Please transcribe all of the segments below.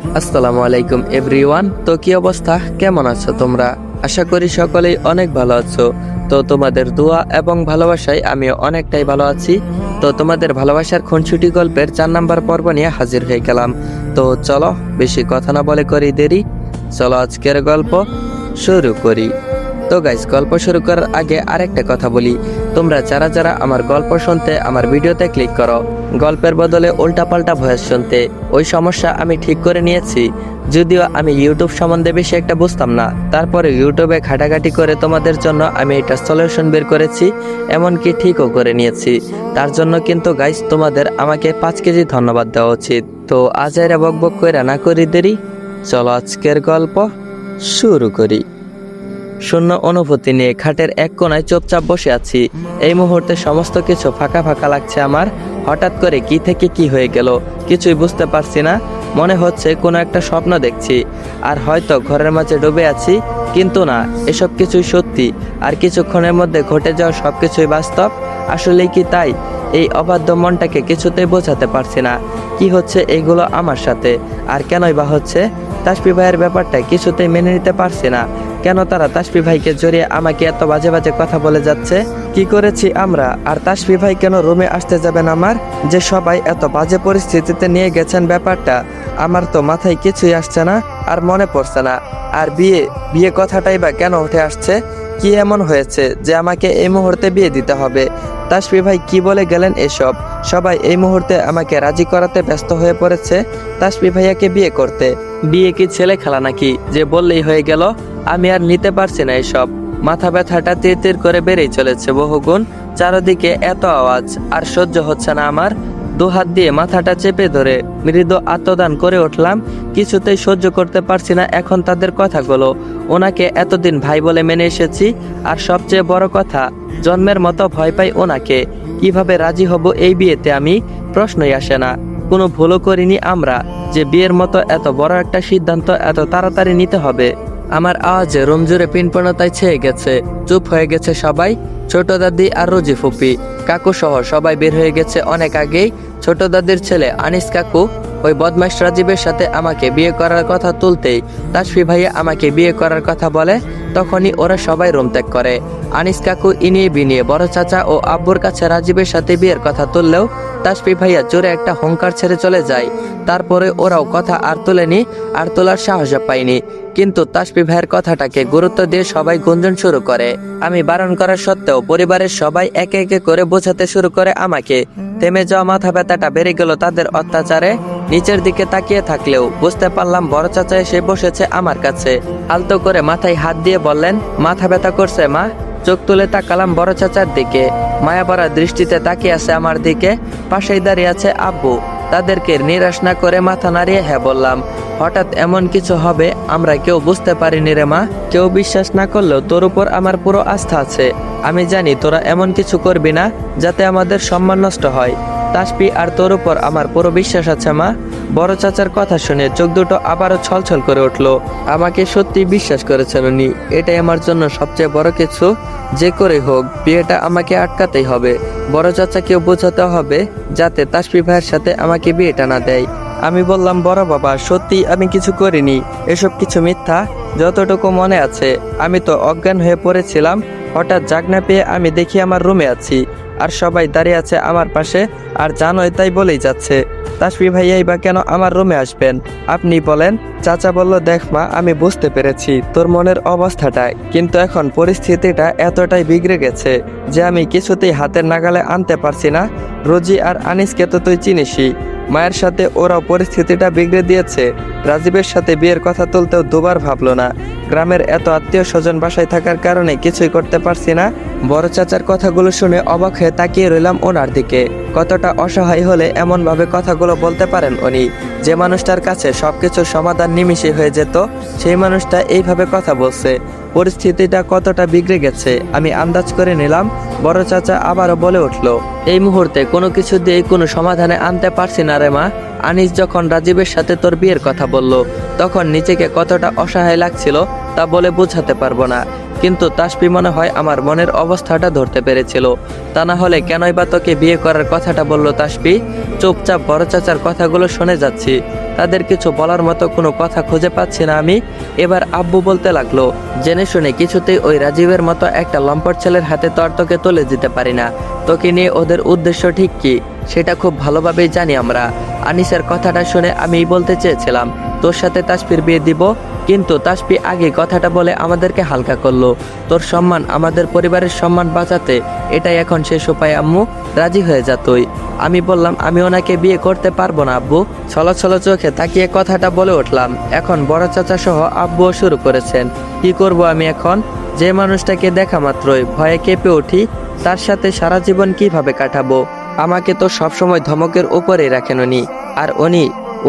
আসসালামু আলাইকুম এভরিওয়ান। তো কি অবস্থা, কেমন আছো তোমরা? আশা করি সকলেই অনেক ভালো আছো। তো তোমাদের দোয়া এবং ভালোবাসায় আমিও অনেকটাই ভালো আছি। তো তোমাদের ভালোবাসার খুনসুটি গল্পের 4 নাম্বার পর্ব নিয়ে হাজির হয়ে গেলাম। তো চলো বেশি কথা না বলে করি দেরি, চলো আজকের গল্প শুরু করি। তো গাইস, গল্প শুরু করার আগে আরেকটা কথা বলি, তোমরা যারা যারা আমার গল্প শুনতে আমার ভিডিওতে ক্লিক করো গল্পের বদলে উল্টাপাল্টা ভয়েস শুনতে, ওই সমস্যা আমি ঠিক করে নিয়েছি। যদিও আমি ইউটিউব সম্বন্ধে বেশি একটা বুঝতাম না, তারপরে ইউটিউবে ঘাটাঘাটি করে তোমাদের জন্য আমি এটা সলিউশন বের করেছি, এমনকি ঠিকও করে নিয়েছি। তার জন্য কিন্তু গাইস তোমাদের আমাকে 5 কেজি ধন্যবাদ দেওয়া উচিত। তো আজ এরা বকবক করে না করি দেরি, চলো আজকের গল্প শুরু করি। শূন্য অনুভূতি নিয়ে খাটের এক কোণায় চুপচাপ বসে আছি। এই মুহূর্তে সমস্ত কিছু ফাঁকা ফাঁকা লাগছে আমার। হঠাৎ করে কি থেকে কি হয়ে গেল কিছুই বুঝতে পারছি না। মনে হচ্ছে কোনো একটা স্বপ্ন দেখছি, আর হয়তো ঘরের মাঝে ডুবে আছি, কিন্তু না, এসব কিছুই সত্যি। আর কিছুক্ষণের মধ্যে ঘটে যাওয়া সবকিছুই বাস্তব। আসলেই কি তাই? এই অবাধ্য মনটাকে কিছুতেই বোঝাতে পারছি না কি হচ্ছে এইগুলো আমার সাথে, আর কেনই বা হচ্ছে। তাসফি ভাইয়ের ব্যাপারটা কিছুতেই মেনে নিতে পারছি না। কেন তারা তাসফি ভাইকে জড়িয়ে আমাকে এত বাজে বাজে কথা বলে যাচ্ছে? কি করেছি আমরা? আর তাসফি ভাই কেন রুমে আসতে যাবেন আমার? যে সবাই এত বাজে পরিস্থিতিতে নিয়ে গেছেন ব্যাপারটা আমার তো মাথায় কিছুই আসছে না, আর মনে পড়ছে না। আর বিয়ে কথাটাই বা কেন উঠে আসছে? কি এমন হয়েছে যে আমাকে এই মুহূর্তে বিয়ে দিতে হবে? তাসফি ভাই কি বলে গেলেন এসব? সবাই এই মুহূর্তে আমাকে রাজি করাতে ব্যস্ত হয়ে পড়েছে তাসফি ভাইয়াকে বিয়ে করতে। বিয়ে কি ছেলে খেলা নাকি যে বললেই হয়ে গেল? আমি আর নিতে পারছি না এসব। মাথা ব্যথাটা তীর তীর করে বেড়েই চলেছে বহুগুণ। চারদিকে এত আওয়াজ আর সহ্য হচ্ছে না আমার। 2 হাত দিয়ে মাথাটা চেপে ধরে মৃদু আত্মদান করে উঠলাম। কিছুতেই সহ্য করতে পারছি না এখন তাদের কথাগুলো। ওনাকে এতদিন ভাই বলে মেনে এসেছি, আর সবচেয়ে বড় কথা, জন্মের মতো ভয় পাই ওনাকে। কিভাবে রাজি হব এই বিয়েতে আমি? প্রশ্নই আসে না। কোনো ভুলও করিনি আমরা যে বিয়ের মতো এত বড় একটা সিদ্ধান্ত এত তাড়াতাড়ি নিতে হবে। আমার আওয়াজে রুম জুড়ে পিনপণতায় ছেয়ে গেছে। চুপ হয়ে গেছে সবাই। ছোট দাদি আর রোজি ফুপি, কাকু সহ সবাই বের হয়ে গেছে অনেক আগেই। ছোট দাদির ছেলে আনিস কাকু ওই বদমাশ রাজীবের সাথে আমাকে বিয়ে করার কথা তুলতেই তাসফি ভাইয়া আমাকে বিয়ে করার কথা বলে, তখনই ওরা সবাই রুম ত্যাগ করে। আনিস কাকু ইনিয়ে বিনিয়ে বড় চাচা ও আব্বুর কাছে রাজীবের সাথে বিয়ের কথা তুললেও তাসফি ভাইয়া জোরে একটা হুঙ্কার ছেড়ে চলে যায়। তারপরে ওরাও কথা আর তোলেনি, আর তোলার সাহস পায়নি। কিন্তু তাসফি ভাইয়ের কথাটাকে গুরুত্ব দিয়ে সবাই গুঞ্জন শুরু করে। আমি বারণ করার সত্ত্বেও পরিবারের সবাই একে একে করে বোঝাতে শুরু করে আমাকে। থেমে যাওয়া মাথা ব্যথাটা বেড়ে গেল তাদের অত্যাচারে। নিচের দিকে তাকিয়ে থাকলেও বুঝতে পারলাম বড় চাচা এসে বসেছে আমার কাছে। আলতো করে মাথায় হাত দিয়ে বললেন, মাথা ব্যথা করছে মা? চোখ তুলে তাকালাম বড় চাচার দিকে। মায়া ভরা দৃষ্টিতে তাকিয়ে আছে আমার দিকে। পাশেই দাঁড়িয়ে আছে আব্বু। তাদেরকে নিরাশ না করে মাথা নাড়িয়ে হ্যাঁ বললাম। হঠাৎ এমন কিছু হবে আমরা কেউ বুঝতে পারিনি রে মা। কেউ বিশ্বাস না করলেও তোর উপর আমার পুরো আস্থা আছে। আমি জানি তোরা এমন কিছু করবি না যাতে আমাদের সম্মান নষ্ট হয়। তাসফি আর তোর উপর আমার পুরো বিশ্বাস আছে মা। বড় চাচার কথা শুনে চোখ দুটো আবারও ছলছল করে উঠলো। আমাকে সত্যি বিশ্বাস করেছেন উনি, এটাই আমার জন্য সবচেয়ে বড় কিছু। যে করে হোক বিয়েটা আমাকে আটকাতেই হবে। বড় চাচাকেও বোঝাতে হবে যাতে তাসফি ভাইয়ের সাথে আমাকে বিয়েটা না দেয়। আমি বললাম, বড় বাবা সত্যি আমি কিছু করিনি, এসব কিছু মিথ্যা। যতটুকু মনে আছে আমি তো অজ্ঞান হয়ে পড়েছিলাম। হঠাৎ জাগনা পেয়ে আমি দেখি আমার রুমে আছি, আর সবাই দাঁড়িয়ে আছে আমার পাশে। আর জানোই তাই বলেই যাচ্ছে, তাসফি ভাইয়াই বা কেন আমার রুমে আসবেন আপনি বলেন? চাচা বলল, দেখ মা, আমি বুঝতে পেরেছি তোর মনের অবস্থাটা, কিন্তু এখন পরিস্থিতিটা এতটাই বিগড়ে গেছে যে আমি কিছুতেই হাতের নাগালে আনতে পারছি না। রোজি আর আনিসকে তো তুই চিনিসই, মায়ের সাথে ওরাও পরিস্থিতিটা বিগড়ে দিয়েছে। রাজীবের সাথে বিয়ের কথা তুলতেও দুবার ভাবলো না। গ্রামের এত আত্মীয় স্বজন বাসায় থাকার কারণে কিছুই করতে পারছি না। বড় চাচার কথাগুলো শুনে অবাক হয়ে তাকিয়ে রইলাম ওনার দিকে। কতটা অসহায় হলে এমন ভাবে কথাগুলো বলতে পারেন উনি? যে মানুষটার কাছে সবকিছুর সমাধান নিমিষে হয়ে যেত, সেই মানুষটা এইভাবে কথা বলছে। পরিস্থিতিটা কতটা বিগড়ে গেছে আমি আন্দাজ করে নিলাম। বড় চাচা আবারও বলে উঠলো, এই মুহূর্তে কোনো কিছু দিয়ে কোনো সমাধানে আনতে পারছি না রে মা। আনিস যখন রাজীবের সাথে তোর বিয়ের কথা বলল, তখন নিজেকে কতটা অসহায় লাগছিল তা বলে বোঝাতে পারবো না। কিন্তু তাসফি মনে হয় আমার মনের অবস্থাটা ধরতে পেরেছিল। তা না হলে কেনই বা তোকে বিয়ে করার কথাটা বলল তাসফি? চুপচাপ বড় চাচার কথাগুলো শুনে যাচ্ছি। তাদের কিছু বলার মতো কোনো কথা খুঁজে পাচ্ছি না আমি। এবার আব্বু বলতে লাগলো, জেনে শুনে কিছুতেই ওই রাজীবের মতো একটা লম্পট ছেলের হাতে তো আর তোকে তুলে দিতে পারি না। তোকে নিয়ে ওদের উদ্দেশ্য ঠিক কি সেটা খুব ভালোভাবেই জানি আমরা। আনিসের কথাটা শুনে আমি বলতে চেয়েছিলাম তোর সাথে তাসফির বিয়ে দিব, কিন্তু তাসফি আগে কথাটা বলে আমাদেরকে হালকা করলো। তোর সম্মান, আমাদের পরিবারের সম্মান বাঁচাতে এটাই এখন শেষ উপায় আম্মু, রাজি হয়ে যা তুই। আমি বললাম আমি ওনাকে বিয়ে করতে পারবো না আব্বু। ছলো ছলো চোখে তাকিয়ে কথাটা বলে উঠলাম। এখন বড় চাচা সহ আব্বুও শুরু করেছেন। কি করব আমি এখন? যে মানুষটাকে দেখা মাত্রই ভয়ে কেঁপে উঠি, তার সাথে সারা জীবন কিভাবে কাটাবো? আমাকে তো সবসময় ধমকের উপরেই রাখেন উনি। আর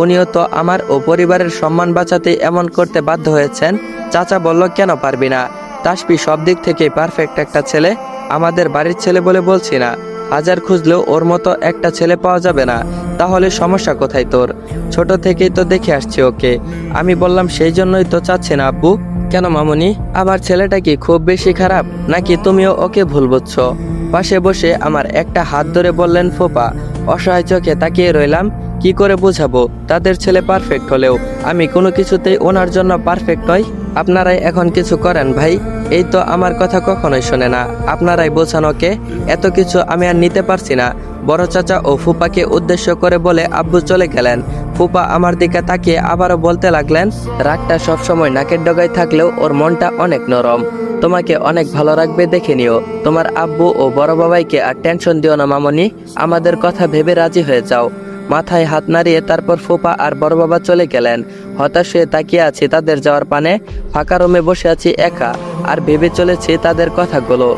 উনিও তো আমার ও পরিবারের সম্মান বাঁচাতে এমন করতে বাধ্য হয়েছেন। চাচা বলল, কেন পারবি না? তাসফি সব দিক থেকে পারফেক্ট একটা ছেলে, আমাদের বাড়ির ছেলে বলে বলছি না, হাজার খুঁজলেও ওর মতো একটা ছেলে পাওয়া যাবে না। তাহলে সমস্যা কোথায় তোর? ছোট থেকেই তো দেখে আসছি ওকে। আমি বললাম সেই জন্যই তো চাচ্ছি না আব্বু। কেন মামুনি, আবার ছেলেটা কি খুব বেশি খারাপ, নাকি তুমিও ওকে ভুল বুঝছো? পাশে বসে আমার একটা হাত ধরে বললেন ফুপা। অসহায় চোখে তাকিয়ে রইলাম। কি করে বোঝাবো তাদের ছেলে পারফেক্ট হলেও আমি কোনো কিছুতেই ওনার জন্য পারফেক্ট হই? আপনারাই এখন কিছু করেন ভাই। এই তো আমার কথা কখনোই শোনে না, আপনারাই বোঝান ওকে। এত কিছু আমি আর নিতে পারছি না। বড় চাচা ও ফুপাকে উদ্দেশ্য করে বলে আব্বু চলে গেলেন। ফুপা আমার দিকে তাকিয়ে আবারও বলতে লাগলেন, রাগটা সবসময় নাকের ডগায় থাকলেও ওর মনটা অনেক নরম। তোমাকে অনেক ভালো রাখবে, দেখে নিও। তোমার আব্বু ও বড় বাবাইকে আর টেনশন দিও না মামনি, আমাদের কথা ভেবে রাজি হয়ে যাও। মাথায় হাত নাড়িয়ে তারপর ফুপা আর বড় বাবা চলে গেলেন। হতাশ হয়ে তাকিয়ে আছি তাদের যাওয়ার পানে। ফাঁকা রুমে বসে আছি একা, আর ভেবে চলেছি তাদের কথাগুলো।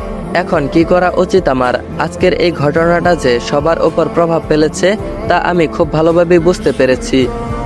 এখন কি করা উচিত আমার? আজকের এই ঘটনাটা যে সবার উপর প্রভাব ফেলেছে তা আমি খুব ভালোভাবে বুঝতে পেরেছি।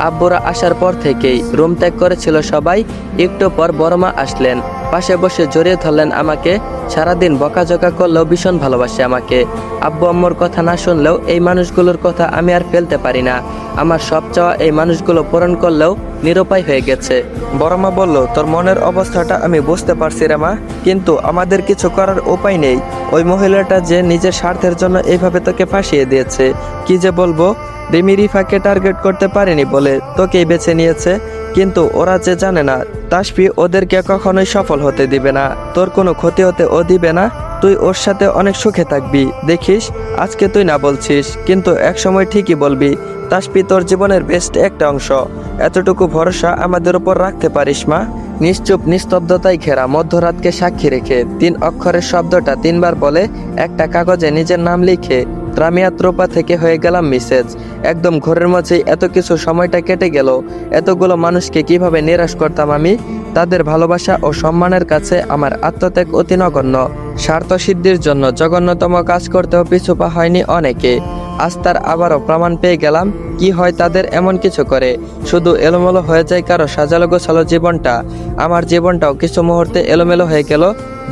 আব্বুরা আসার পর থেকেই রুম ত্যাগ করেছিল সবাই। একটু পর বড়মা আসলেন, পাশে বসে জড়িয়ে ধরলেন আমাকে। সারাদিন বকাঝকা করলেও ভীষণ ভালোবাসে আমাকে। আব্বু আম্মুর কথা না শুনলেও এই মানুষগুলোর কথা আমি আর ফেলতে পারি না। আমার সব চাওয়া এই মানুষগুলো পূরণ করলেও নিরুপায় হয়ে গেছে। বড়মা বলল, তোর মনের অবস্থাটা আমি বুঝতে পারছি রে মা, কিন্তু আমাদের কিছু করার উপায় নেই। ওই মহিলাটা যে নিজের স্বার্থের জন্য এইভাবে তোকে ফাঁসিয়ে দিয়েছে। কি যে বলবো, রিমি রিফাকে টার্গেট করতে পারেনি বলে তোকেই বেছে নিয়েছে, কিন্তু ওরা যে জানে না তাসফি ওদেরকে কখনোই সফল হতে দিবে না। তোর কোনো ক্ষতি হতে ও দিবে না। তুই ওর সাথে অনেক সুখে থাকবি, দেখিস। আজকে তুই না বলছিস, কিন্তু একসময় ঠিকই বলবি। তাসফি তোর জীবনের বেস্ট একটা অংশ। এতটুকু ভরসা আমাদের উপর রাখতে পারিস মা। নিশ্চুপ নিস্তব্ধতায় ঘেরা মধ্যরাতকে সাক্ষী রেখে 3 অক্ষরের শব্দটা 3বার বলে একটা কাগজে নিজের নাম লিখে রামিয়া ত্রোপা থেকে হয়ে গেলাম মিসেজ। একদম ঘরের মাঝেই এত কিছু সময়টা কেটে গেল। এতগুলো মানুষকে কিভাবে নিরাশ করতাম আমি। তাদের ভালোবাসা ও সম্মানের কাছে আমার আত্মত্যাগ অতি নগণ্য। স্বার্থ সিদ্ধির জন্য জঘন্যতম কাজ করতেও পিছু পা হয়নি অনেকে। আজ তার আবারও প্রমাণ পেয়ে গেলাম কি হয় তাদের এমন কিছু করে। শুধু এলোমেলো হয়ে যায় কারো সাজালো গোছালো জীবনটা। আমার জীবনটাও কিছু মুহূর্তে এলোমেলো হয়ে গেল,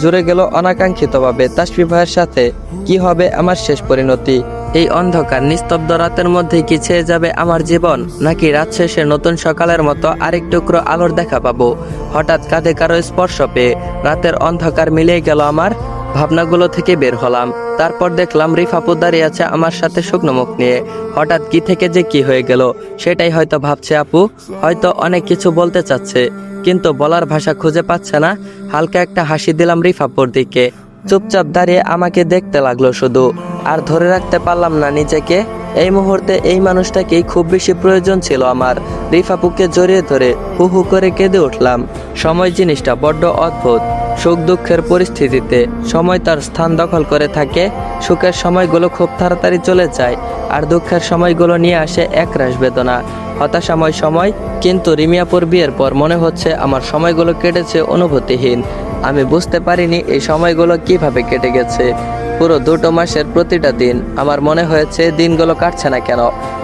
জুড়ে গেল অনাকাঙ্ক্ষিতভাবে তাসফি ভাইয়ের সাথে। কি হবে আমার শেষ পরিণতি? এই অন্ধকার নিস্তব্ধ রাতের মধ্যে কি ছেয়ে যাবে আমার জীবন, নাকি রাত শেষে নতুন সকালের মতো আরেক টুকরো আলোর দেখা পাবো? হঠাৎ কাঁধে কারো স্পর্শ পেয়ে রাতের অন্ধকার মিলিয়ে গেল আমার। ভাবনাগুলো থেকে বের হলাম। তারপর দেখলাম রিফাপু দাঁড়িয়ে আছে আমার সাথে শুকনো মুখ নিয়ে। হঠাৎ কি থেকে যে কি হয়ে গেল সেটাই হয়তো ভাবছে আপু। হয়তো অনেক কিছু বলতে চাচ্ছে, কিন্তু বলার ভাষা খুঁজে পাচ্ছে না। হালকা একটা হাসি দিলাম রিফাপুর দিকে। চুপচাপ দাঁড়িয়ে আমাকে দেখতে লাগলো শুধু, আর ধরে রাখতে পারলাম না নিজেকে। এই মুহূর্তে এই মানুষটাকেই খুব বেশি প্রয়োজন ছিল আমার। রিফাপুকে জড়িয়ে ধরে হু হু করে কেঁদে উঠলাম। সময় জিনিসটা বড্ড অদ্ভুত। সুখ দুঃখের পরিস্থিতিতে সময় তার স্থান দখল করে থাকে। সুখের সময়গুলো খুব তাড়াতাড়ি চলে যায়, আর দুঃখের সময়গুলো নিয়ে আসে একরাশ বেদনা, হতাশাময় সময়। কিন্তু রিমিয়াপুর বিয়ের পর মনে হচ্ছে আমার সময়গুলো কেটেছে অনুভূতিহীন। আমি বুঝতে পারিনি এই সময়গুলো কিভাবে কেটে গেছে। পুরো 2 মাসের প্রতিটা দিন আমার মনে হয়েছে দিনগুলো কাটছে না কেন।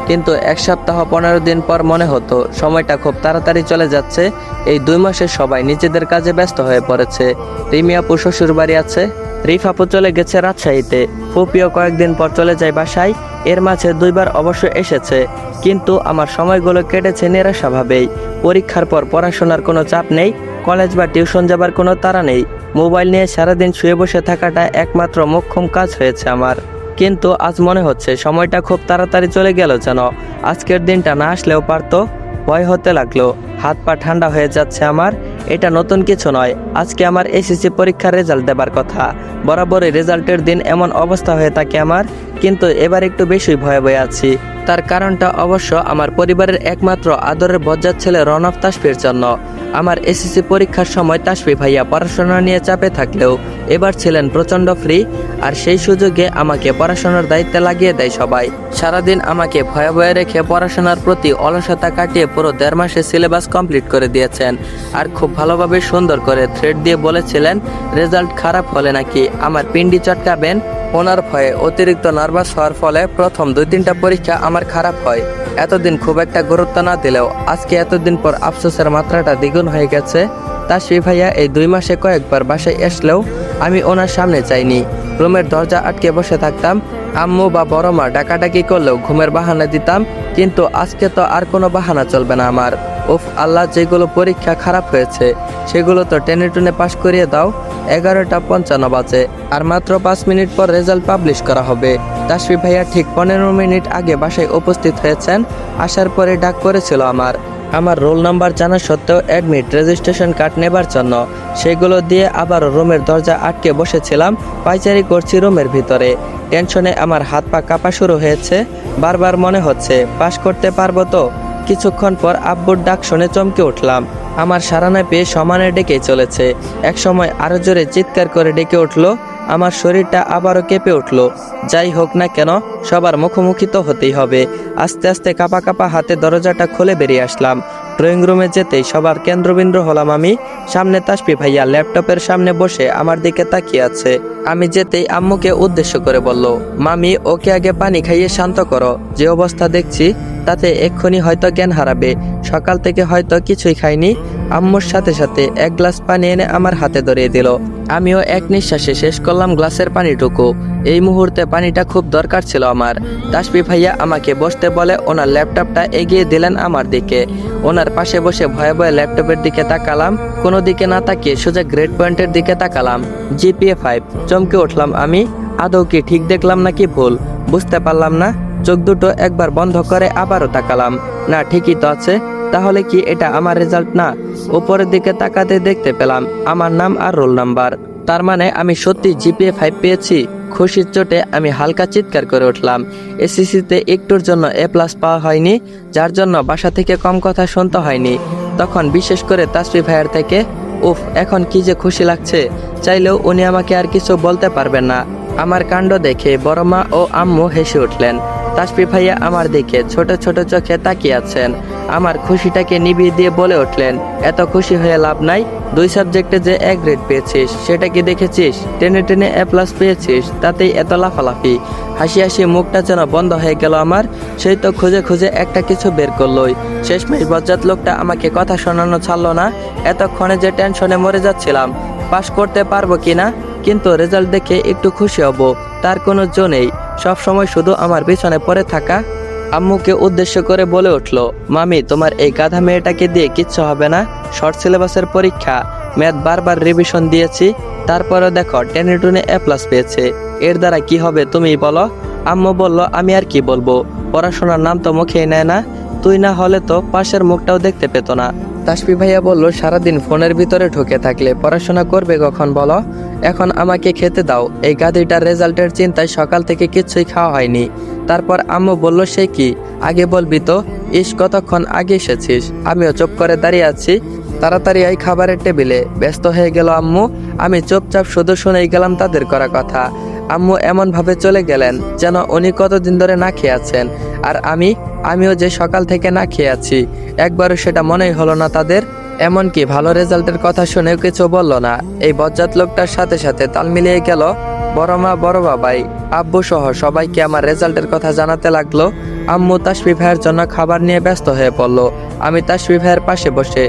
কিন্তু 1 সপ্তাহ 15 দিন পর মনে হতো সময়টা খুব তাড়াতাড়ি চলে যাচ্ছে। এই 2 মাসে সবাই নিজেদের কাজে ব্যস্ত হয়ে পড়েছে। রিমি আপু শ্বশুর বাড়ি আছে, রিফ আপু চলে গেছে রাজশাহীতে, ফুপিও কয়েকদিন পর চলে যায় বাসায়। এর মাঝে 2বার অবশ্য এসেছে, কিন্তু আমার সময়গুলো কেটেছে নিরাশাভাবেই। পরীক্ষার পর পড়াশোনার কোনো চাপ নেই, কলেজ বা টিউশন যাবার কোনো তাড়া নেই। মোবাইল নিয়ে সারাদিন শুয়ে বসে থাকাটা একমাত্র মোক্ষম কাজ হয়েছে আমার। কিন্তু আজ মনে হচ্ছে সময়টা খুব তাড়াতাড়ি চলে গেল যেন। আজকের দিনটা না আসলেও পারতো। ভয় হতে লাগলো, হাত পা ঠান্ডা হয়ে যাচ্ছে আমার। এটা নতুন কিছু নয়, আজকে আমার এসএসসি পরীক্ষার রেজাল্ট দেবার কথা। বরাবরই রেজাল্টের দিন এমন অবস্থা হয়ে থাকে আমার, কিন্তু এবার একটু বেশি ভয়ে আছি। তার কারণটা অবশ্য আমার পরিবারের একমাত্র আদরের বজ্জাত ছেলে রনফ তাসফির জন্য। আমার এসএসসি পরীক্ষার সময় তাসফি ভাইয়া পড়াশোনা নিয়ে চাপে থাকলেও এবার ছিলেন প্রচণ্ড ফ্রি, আর সেই সুযোগে আমাকে পড়াশোনার দায়িত্বে লাগিয়ে দেয় সবাই। সারাদিন আমাকে ভয়ে রেখে পড়াশোনার প্রতি অলসতা কাটিয়ে পুরো 1.5 মাসে সিলেবাস কমপ্লিট করে দিয়েছেন। আর খুব ভালোভাবে সুন্দর করে থ্রেড দিয়ে বলেছিলেন রেজাল্ট খারাপ হলে নাকি আমার পিন্ডি চটকাবেন। ওনার ভয়ে অতিরিক্ত নার্ভাস হওয়ার ফলে প্রথম 2-3টা পরীক্ষা আমার খারাপ হয়। এতদিন খুব একটা গুরুত্ব না দিলেও আজকে এতদিন পর আফসোসের মাত্রাটা দ্বিগুণ হয়ে গেছে। তাসফি ভাইয়া এই 2 মাসে কয়েকবার বাসায় আসলেও আমি ওনার সামনে চাইনি। রুমের দরজা আটকে বসে থাকতাম। আম্মু বা বড় মা ডাকাডাকি করলেও ঘুমের বাহানা দিতাম, কিন্তু আজকে তো আর কোনো বাহানা চলবে না আমার। উফ আল্লাহ, যেগুলো পরীক্ষা খারাপ হয়েছে সেগুলো তো টেনে টুনে পাশ করিয়ে দাও। 11:55 বাজে, আর মাত্র 5 মিনিট পর রেজাল্ট পাবলিশ করা হবে। তাসফি ভাইয়া ঠিক 15 মিনিট আগে বাসায় উপস্থিত হয়েছেন। আসার পরে ডাক পড়েছিল আমার রোল নাম্বার জানা সত্ত্বেও অ্যাডমিট রেজিস্ট্রেশন কার্ড নেবার জন্য। সেগুলো দিয়ে আবারও রুমের দরজা আটকে বসেছিলাম। পায়চারি করছি রুমের ভিতরে। টেনশনে আমার হাত পা কাঁপা শুরু হয়েছে। বারবার মনে হচ্ছে পাশ করতে পারবো তো। কিছুক্ষণ পর আব্বুর ডাক শুনে চমকে উঠলাম। আমার সারানা পেয়ে সমানে ডেকে চলেছে। একসময় আরো জোরে চিৎকার করে ডেকে উঠলো। আমার শরীরটা আবারও কেঁপে উঠল। যাই হোক না কেন, সবার মুখোমুখি তো হতেই হবে। আস্তে আস্তে কাঁপা কাঁপা হাতে দরজাটা খুলে বেরিয়ে আসলাম। ড্রয়িং রুমে যেতেই সবার কেন্দ্রবিন্দু হলাম আমি। সামনে তাসফি ভাইয়া ল্যাপটপের সামনে বসে আমার দিকে তাকিয়ে আছে। আমি যেতেই আম্মুকে উদ্দেশ্য করে বলল, মামি ওকে আগে পানি খাইয়ে শান্ত করো। যে অবস্থা দেখছি তাতে এক্ষুনি হয়তো জ্ঞান হারাবে। সকাল থেকে হয়তো কিছুই খাইনি। আম্মুর সাথে সাথে 1 গ্লাস পানি এনে আমার হাতে ধরিয়ে দিল। আমিও এক নিঃশ্বাসে শেষ করলাম গ্লাসের পানিটুকু। এই মুহূর্তে পানিটা খুব দরকার ছিল আমার। তাসফি ভাইয়া আমাকে বসতে বলে ওনার ল্যাপটপটা এগিয়ে দিলেন আমার দিকে। ওনার পাশে বসে ভয়ে ভয়ে ল্যাপটপের দিকে তাকালাম। কোনো দিকে না তাকিয়ে সোজা গ্রেড পয়েন্টের দিকে তাকালাম। GPA 5। চমকে উঠলাম আমি। আদৌ কি ঠিক দেখলাম নাকি ভুল বুঝতে পারলাম না। চোখ দুটো একবার বন্ধ করে আবারও তাকালাম। না, ঠিকই তো আছে। তাহলে কি এটা আমার রেজাল্ট না? উপরের দিকে তাকাতে দেখতে পেলাম আমার নাম আর রোল নাম্বার। তার মানে আমি সত্যি GPA 5 পেয়েছি। খুশির চোটে আমি হালকা চিৎকার করে উঠলাম। এসএসসিতে একটুর জন্য A+ পাওয়া হয়নি, যার জন্য বাসা থেকে কম কথা শুনতে হয়নি। তখন বিশেষ করে তাসফি ভাইয়ের থেকে। উফ, এখন কি যে খুশি লাগছে। চাইলেও উনি আমাকে আর কিছু বলতে পারবেন না। আমার কাণ্ড দেখে বড় মা ও আম্মু হেসে উঠলেন। তাসফি ভাইয়া আমার দিকে ছোট ছোট চোখে তাকিয়ে আছেন। আমার খুশিটাকে নিভিয়ে দিয়ে বলে উঠলেন, এত খুশি হয়ে লাভ নাই। 2 সাবজেক্টে যে A গ্রেড পেয়েছিস সেটা কি দেখেছিস? টেনে টেনে A+ পেয়েছিস, তাতেই এত লাফালাফি। হাসি হাসি মুখটা যেন বন্ধ হয়ে গেল আমার। সেই তো খুঁজে খুঁজে একটা কিছু বের করলোই। শেষমেশ বজ্জাত লোকটা আমাকে কথা শোনানো ছাড়লো না। এতক্ষণে যে টেনশনে মরে যাচ্ছিলাম পাশ করতে পারবো কিনা, কিন্তু রেজাল্ট দেখে একটু খুশি হব তার কোনো জো নেই। সবসময় শুধু আমার পিছনে পড়ে থাকা। আম্মুকে উদ্দেশ্য করে বলে উঠল, মামি তোমার এই গাধা মেয়েটাকে দিয়ে কিচ্ছু হবে না। শর্ট সিলেবাসের পরীক্ষা, ম্যাথ বারবার রিভিশন দিয়েছি, তারপরে দেখো টেনে টুনে A+ পেয়েছে। এর দ্বারা কি হবে তুমি বলো? আম্মু বলল, আমি আর কি বলবো, পড়াশোনার নাম তো মুখেই নেয় না। তুই না হলে তো পাশের মুখটাও দেখতে পেত না। তাসফি ভাইয়া বলল, সারাদিন ফোনের ভিতরে ঢুকে থাকলে পড়াশোনা করবে কখন বলো? এখন আমাকে খেতে দাও। এই গাধিটার রেজাল্টের চিন্তায় সকাল থেকে কিচ্ছুই খাওয়া হয়নি। তারপর আম্মু বলল, সে কি, আগে বলবি তো। ইস, কতক্ষণ আগে এসেছিস। আমিও চুপ করে দাঁড়িয়ে আছি। তাড়াতাড়ি এই খাবারের টেবিলে। ব্যস্ত হয়ে গেল আম্মু। আমি চুপচাপ শুধু শুনেই গেলাম তাদের করা কথা। আম্মু এমন ভাবে চলে গেলেন যেন উনি কতদিন ধরে না খেয়ে আছেন, আর আমিও যে সকাল থেকে না খেয়ে আছি। একবারও সেটা মনেই হলো না তাদের। এমনকি ভালো রেজাল্টের কথা শুনেও কিছু বলল না। এই বজ্জাত লোকটার সাথে সাথে তাল মিলিয়ে গেল বড় মা, বড় বাবাই, আব্বু সহ সবাইকে আমার রেজাল্টের কথা জানাতে লাগলো। আম্মু তাসফি ভাইয়ের জন্য খাবার নিয়ে ব্যস্ত হয়ে পড়লো। আমি তাসফি ভাইয়ের পাশে বসে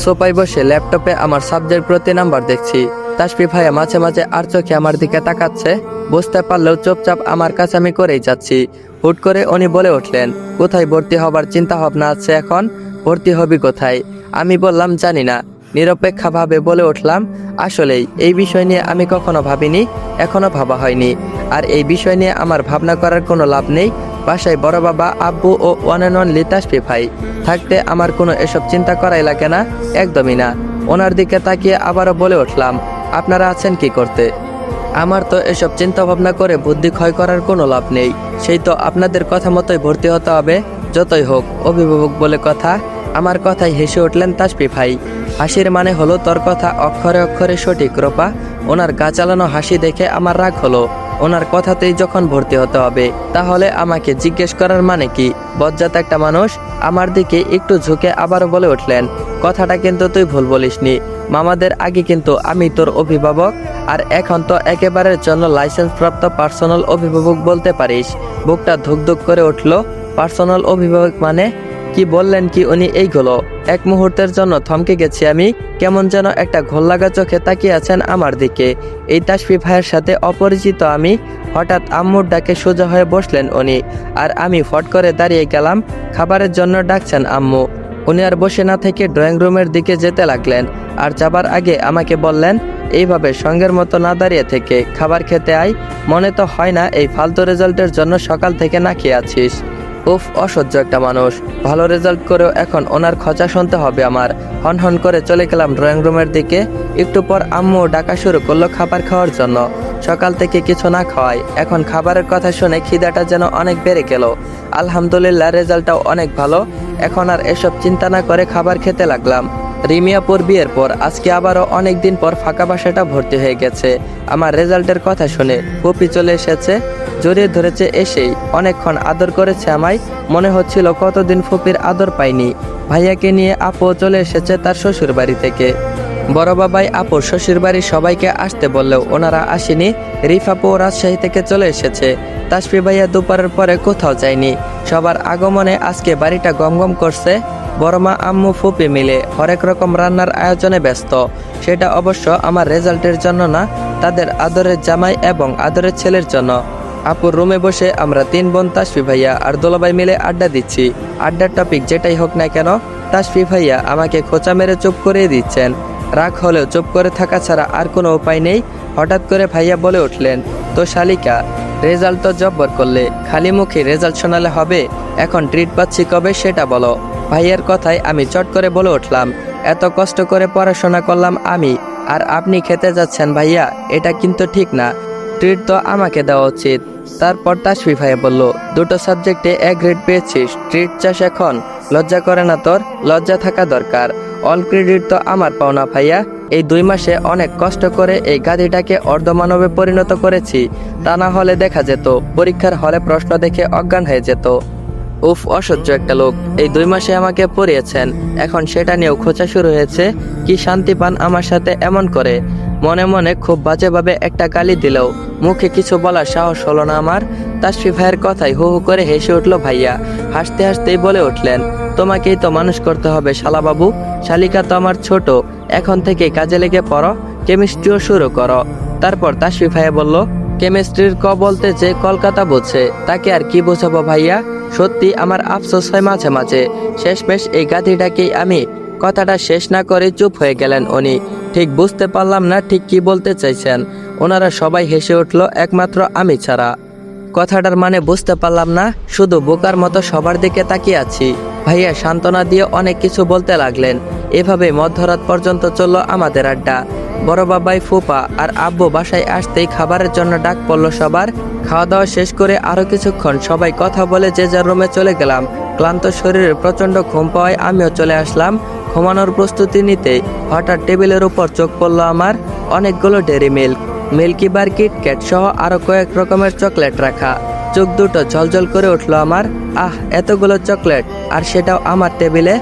সোফায় বসে ল্যাপটপে আমার সাবজেক্ট প্রতি নাম্বার দেখছি। তাসফি ভাইয়া মাঝে মাঝে আর চোখে আমার দিকে তাকাচ্ছে। বুঝতে পারলেও চুপচাপ আমার কাছে আমি করেই যাচ্ছি। হুট করে উনি বলে উঠলেন, কোথায় ভর্তি হবার চিন্তা ভাবনা আছে এখন? ভর্তি হবি কোথায়? আমি বললাম, জানি না। নিরপেক্ষভাবে বলে উঠলাম, আসলেই এই বিষয় নিয়ে আমি কখনো ভাবিনি, এখনো ভাবা হয়নি। আর এই বিষয় নিয়ে আমার ভাবনা করার কোনো লাভ নেই। বাসায় বড় বাবা, আব্বু ও ওয়ান অ্যান্ড অনলি তাসফি ভাই থাকতে আমার কোনো এসব চিন্তা করাই লাগে না, একদমই না। ওনার দিকে তাকিয়ে আবারও বলে উঠলাম, আপনারা আছেন কি করতে? আমার তো এসব চিন্তা ভাবনা করে বুদ্ধি ক্ষয় করার কোনো লাভ নেই। সেই তো আপনাদের কথা মতোই ভর্তি হতে হবে, যতই হোক অভিভাবক বলে কথা। আমার কথায় হেসে উঠলেন তাসফি ভাই। হাসির মানে হলো তোর কথা অক্ষরে অক্ষরে সঠিক রূপা। ওনার গা চালানো হাসি দেখে আমার রাগ হলো। ওনার কথাতেই যখন ভর্তি হতে হবে, তাহলে আমাকে জিজ্ঞেস করার মানে কি? বজ্জাত একটা মানুষ। আমার দিকে একটু ঝুঁকে আবারও বলে উঠলেন, কথাটা কিন্তু তুই ভুল বলিসনি। মামাদের আগে কিন্তু আমি তোর অভিভাবক, আর এখন তো একেবারের জন্য লাইসেন্স প্রাপ্ত পার্সোনাল অভিভাবক বলতে পারিস। বুকটা ধুকধুক করে উঠল। পার্সোনাল অভিভাবক মানে? কি বললেন কি উনি এইগুলো? এক মুহূর্তের জন্য থমকে গেছি আমি। কেমন যেন একটা ঘোললাগা চোখে তাকিয়ে আছেন আমার দিকে। এই তাসফি ভাইয়ের সাথে অপরিচিত আমি। হঠাৎ আম্মুর ডাকে সোজা হয়ে বসলেন উনি, আর আমি ফট করে দাঁড়িয়ে গেলাম। খাবারের জন্য ডাকছেন আম্মু। উনি আর বসে না থেকে ড্রয়িং রুমের দিকে যেতে লাগলেন, আর যাবার আগে আমাকে বললেন, এইভাবে সঙ্গের মতো না দাঁড়িয়ে থেকে খাবার খেতে আয়। মনে তো হয় না এই ফালতু রেজাল্টের জন্য সকাল থেকে না খেয়ে আছিস। উফ, অসহ্য একটা মানুষ। ভালো রেজাল্ট করেও এখন ওনার খোঁচা শুনতে হবে আমার। হন করে চলে গেলাম ড্রয়িং রুমের দিকে। একটু পর আম্মু ডাকা শুরু করলো খাবার খাওয়ার জন্য। সকাল থেকে কিছু না খাওয়ায় এখন খাবারের কথা শুনে খিদাটা যেন অনেক বেড়ে গেল। আলহামদুলিল্লাহ, রেজাল্টটাও অনেক ভালো। এখন আর এসব চিন্তা না করে খাবার খেতে লাগলাম। রিমিয়াপুর বিয়ের পর আজকে আবারও অনেক দিন পর ফাঁকা বাসাটা ভর্তি হয়ে গেছে। আমার রেজাল্টের কথা শুনে ফুপি চলে এসেছে, জড়িয়ে ধরেছে। এসেই অনেকক্ষণ আদর করেছে আমায়। মনে হচ্ছিল কতদিন ফুপির আদর পাইনি। ভাইয়াকে নিয়ে আপু চলে এসেছে তার শ্বশুর বাড়ি থেকে। বড় বাবাই আপুর শ্বশুর বাড়ির সবাইকে আসতে বললেও ওনারা আসেনি। রিফাপু রাজশাহী থেকে চলে এসেছে। তাসফি ভাইয়া দুপুরের পরে কোথাও যায়নি। সবার আগমনে আজকে বাড়িটা গমগম করছে। বড়মা, আম্মু, ফুপি মিলে হরেক রকম রান্নার আয়োজনে ব্যস্ত। সেটা অবশ্য আমার রেজাল্টের জন্য না, তাদের আদরের জামাই এবং আদরের ছেলের জন্য। আপুর রুমে বসে আমরা তিন বোন তাসফি ভাইয়া আর দোলাভাই মিলে আড্ডা দিচ্ছি। আড্ডার টপিক যেটাই হোক না কেন, তাসফি ভাইয়া আমাকে খোঁচা মেরে চুপ করিয়ে দিচ্ছেন। রাগ হলেও চুপ করে থাকা ছাড়া আর কোনো উপায় নেই। হঠাৎ করে ভাইয়া বলে উঠলেন, তো শালিকা, রেজাল্ট তো জব্বর করলে, খালি মুখে রেজাল্ট শোনালে হবে? এখন ট্রিট পাচ্ছি কবে সেটা বলো। ভাইয়ার কথায় আমি চট করে বলে উঠলাম, এত কষ্ট করে পড়াশোনা করলাম আমি, আর আপনি খেতে যাচ্ছেন ভাইয়া? এটা কিন্তু ঠিক না। ট্রিট তো আমাকে দেওয়া উচিত। তারপর তাসফি ভাইয়া বলল, দুটো সাবজেক্টে এ গ্রেড পেয়েছিস, ট্রিট চাস এখন? লজ্জা করে না তোর? লজ্জা থাকা দরকার। অল ক্রেডিট তো আমার পাওনা ভাইয়া। এই 2 মাসে অনেক কষ্ট করে এই গাধিটাকে অর্ধমানবে পরিণত করেছি। তা না হলে দেখা যেত পরীক্ষার হলে প্রশ্ন দেখে অজ্ঞান হয়ে যেত। উফ, অসহ্য একটা লোক। এই 2 মাসে আমাকে পড়িয়েছেন, এখন সেটা নিয়েও খোঁচা শুরু হয়েছে। কি শান্তি পান আমার সাথে এমন করে? মনে মনে খুব বাজেভাবে একটা গালি দিলেও মুখে কিছু বলার সাহস হলো না আমার। তাসফি ভাইয়ের কথায় হু হু করে হেসে উঠল ভাইয়া। হাসতে হাসতেই বলে উঠলেন, তোমাকেই তো মানুষ করতে হবে শালাবাবু। শালিকা তো আমার ছোট, এখন থেকে কাজে লেগে পড়ো, কেমিস্ট্রিও শুরু করো। তারপর তাসফি ভাইয়া বলল, কেমিস্ট্রির ক বলতে যে কলকাতা বুঝছে, তাকে আর কি বোঝাবো ভাইয়া? সত্যি আমার আফসোস হয় মাঝে মাঝে। শেষমেশ এই গাধিটাকেই আমি। কথাটা শেষ না করে চুপ হয়ে গেলেন উনি। ঠিক বুঝতে পারলাম না ঠিক কি বলতে চাইছেন। ওনারা সবাই হেসে উঠল, একমাত্র আমি ছাড়া। কথাটার মানে বুঝতে পারলাম না, শুধু বোকার মতো সবার দিকে তাকিয়ে আছি। ভাইয়া সান্ত্বনা দিয়ে অনেক কিছু বলতে লাগলেন। এভাবে মধ্যরাত পর্যন্ত চলল আমাদের আড্ডা। বড় বাবাই, ফুপা আর আব্বু বাসায় আসতেই খাবারের জন্য ডাক পড়ল সবার। খাওয়া দাওয়া শেষ করে আরো কিছুক্ষণ সবাই কথা বলে যে যার রুমে চলে গেলাম। ক্লান্ত শরীরে প্রচন্ড ঘুম পাওয়ায় আমিও চলে আসলাম। ঘুমানোর প্রস্তুতি নিতেই হঠাৎ টেবিলের উপর চোখ পড়ল আমার। অনেকগুলো ডেরি মিল্ক, মিল্কি বার, কিটক্যাট সহ আরো কয়েক রকমের চকলেট রাখা। চোখ দুটো ঝলঝল করে উঠলো আমার। আহ, এতগুলো চকলেট, আর সেটাও আমার টেবিলে।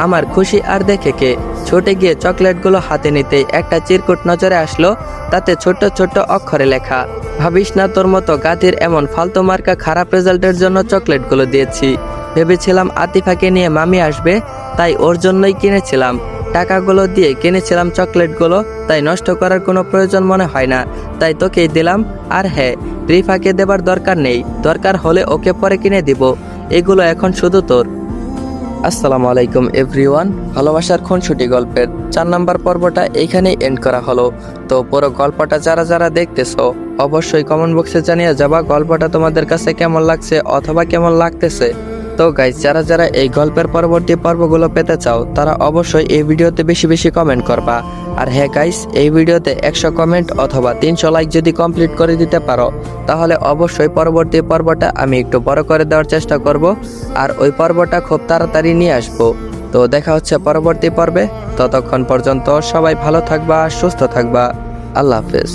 আমার খুশি আর দেখে কে। ছুটে গিয়ে চকলেটগুলো হাতে নিতেই একটা চিরকুট নজরে আসলো। তাতে ছোট্ট ছোট্ট অক্ষরে লেখা, ভাবিস না তোর মতো গাধির এমন ফালতু মার্কা খারাপ রেজাল্টের জন্য চকলেটগুলো দিয়েছি। ভেবেছিলাম আতিফাকে নিয়ে মামি আসবে, তাই ওর জন্যই কিনেছিলাম। টাকাগুলো দিয়ে কিনেছিলাম চকলেটগুলো, তাই নষ্ট করার কোনো প্রয়োজন মনে হয় না, তাই তোকেই দিলাম। আর হ্যাঁ, রিফাকে দেবার দরকার নেই, দরকার হলে ওকে পরে কিনে দিব। এগুলো এখন শুধু তোর। আসসালামু আলাইকুম এভরিওয়ান। ভালোবাসার খুনসুটি গল্পের 4 নম্বর পর্বটা এইখানেই এন্ড করা হলো। তো পুরো গল্পটা যারা যারা দেখতেছো অবশ্যই কমেন্ট বক্সে জানিয়ে যাবা গল্পটা তোমাদের কাছে কেমন লাগছে অথবা কেমন লাগতেছে। তো গাইস, যারা যারা এই গল্পের পরবর্তী পর্বগুলো পেতে চাও তারা অবশ্যই এই ভিডিওতে বেশি বেশি কমেন্ট করবা। আর হ্যাঁ গাইস, এই ভিডিওতে 100 কমেন্ট অথবা 300 লাইক যদি কমপ্লিট করে দিতে পারো তাহলে অবশ্যই পরবর্তী পর্বটা আমি একটু বড় করে দেওয়ার চেষ্টা করব, আর ওই পর্বটা খুব তাড়াতাড়ি নিয়ে আসবো। তো দেখা হচ্ছে পরবর্তী পর্বে। ততক্ষণ পর্যন্ত সবাই ভালো থাকবা, সুস্থ থাকবা। আল্লাহ হাফেজ।